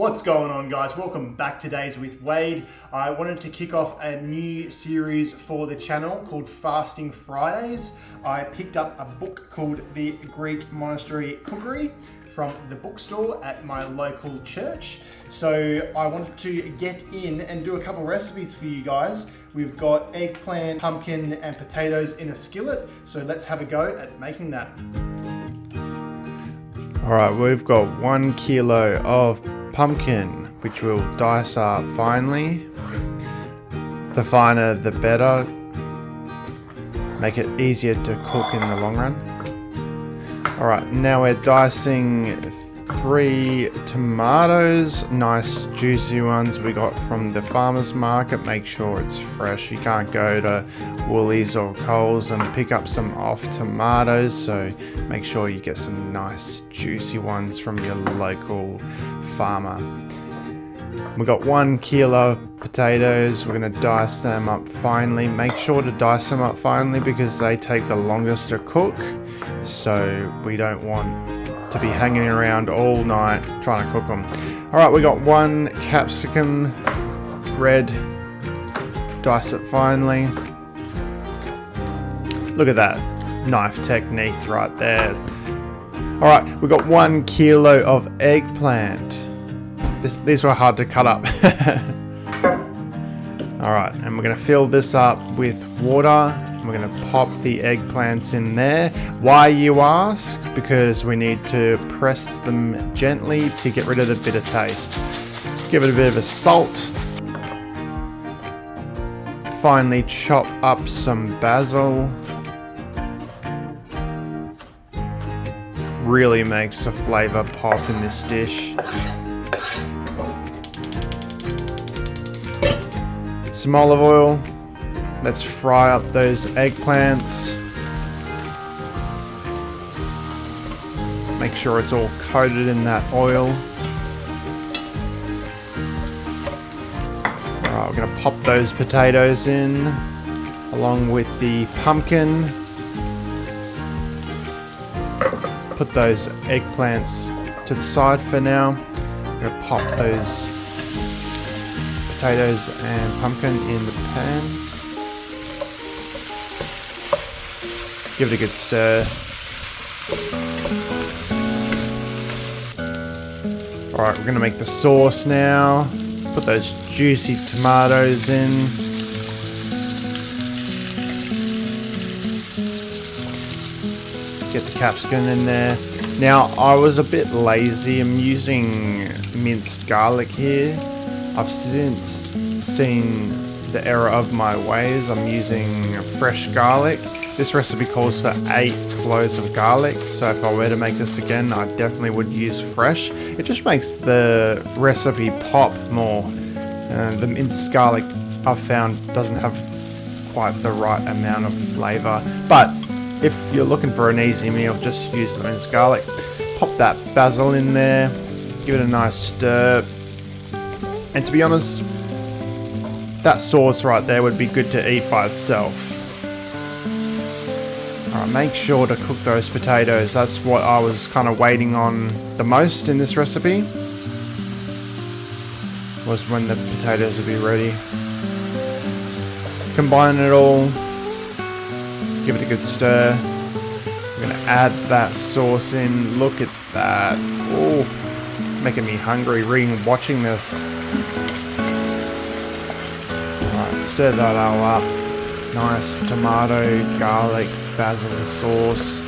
What's going on, guys? Welcome back to Days with Wade. I wanted to kick off a new series for the channel called Fasting Fridays. I picked up a book called The Greek Monastery Cookery from the bookstore at my local church. So I wanted to get in and do a couple recipes for you guys. We've got eggplant, pumpkin, and potatoes in a skillet. So let's have a go at making that. All right, we've got 1 kilo of pumpkin, which we'll dice up finely. The finer, the better. Make it easier to cook in the long run. All right, now we're dicing 3 tomatoes, nice juicy ones we got from the farmer's market. Make sure it's fresh. You can't go to Woolies or Coles and pick up some off tomatoes, so make sure you get some nice juicy ones from your local farmer. We got 1 kilo of potatoes. We're going to dice them up finely. Make sure to dice them up finely because they take the longest to cook, so we don't want to be hanging around all night trying to cook them. Alright, we got 1 capsicum, red, dice it finely. Look at that knife technique right there. Alright, we got 1 kilo of eggplant. These were hard to cut up. Alright, and we're going to fill this up with water. We're going to pop the eggplants in there. Why, you ask? Because we need to press them gently to get rid of the bitter taste. Give it a bit of a salt. Finally chop up some basil. Really makes the flavour pop in this dish. Some olive oil. Let's fry up those eggplants. Make sure it's all coated in that oil. Alright, we're going to pop those potatoes in along with the pumpkin. Put those eggplants to the side for now. I'm going to pop those potatoes and pumpkin in the pan. Give it a good stir. Alright, we're going to make the sauce now. Put those juicy tomatoes in. Get the capsicum in there. Now, I was a bit lazy. I'm using minced garlic here. I've since seen the error of my ways. I'm using fresh garlic. This recipe calls for 8 cloves of garlic, so if I were to make this again, I definitely would use fresh. It just makes the recipe pop more. The minced garlic, I've found, doesn't have quite the right amount of flavour. But if you're looking for an easy meal, just use the minced garlic. Pop that basil in there, give it a nice stir. And to be honest, that sauce right there would be good to eat by itself. Alright, make sure to cook those potatoes. That's what I was kind of waiting on the most in this recipe, was when the potatoes would be ready. Combine it all, give it a good stir. We're going to add that sauce in. Look at that. Oh, making me hungry watching this. Alright, stir that all up. Nice tomato, garlic, basil sauce.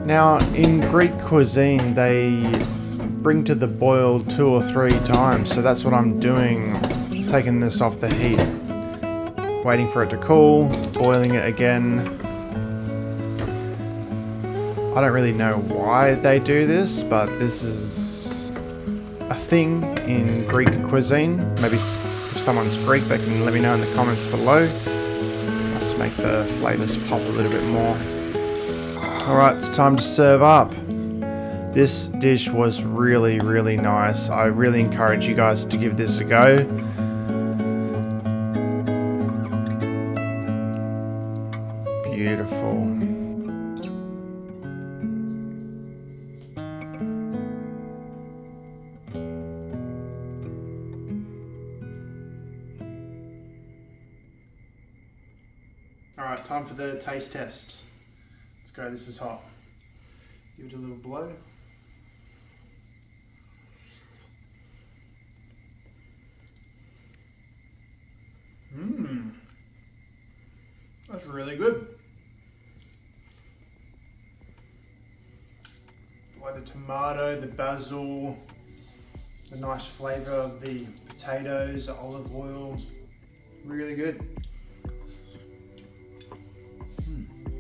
Now, in Greek cuisine, they bring to the boil 2 or 3 times, so that's what I'm doing, taking this off the heat. Waiting for it to cool, boiling it again. I don't really know why they do this, but this is a thing in Greek cuisine. Maybe if someone's Greek, they can let me know in the comments below. Let's make the flavours pop a little bit more. Alright, it's time to serve up. This dish was really, really nice. I really encourage you guys to give this a go. Beautiful. right, time for the taste test. Let's go, this is hot. Give it a little blow. That's really good. I like the tomato, the basil, the nice flavour of the potatoes, the olive oil. Really good.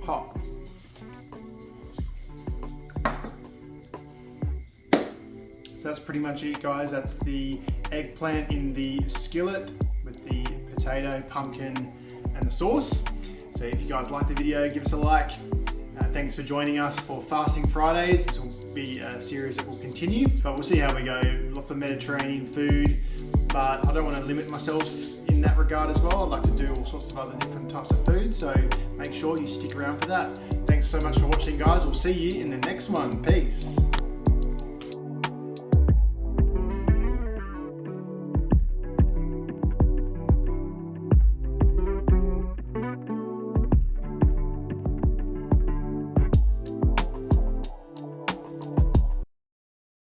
Hot. So that's pretty much it, guys. That's the eggplant in the skillet with the potato, pumpkin, and the sauce. So if you guys like the video, give us a like. Thanks for joining us for Fasting Fridays. This will be a series that will continue, but we'll see how we go. Lots of Mediterranean food, but I don't want to limit myself in that regard as well. I'd like to do all sorts of other different types of food, so make sure you stick around for that. Thanks so much for watching, guys. We'll see you in the next one. Peace.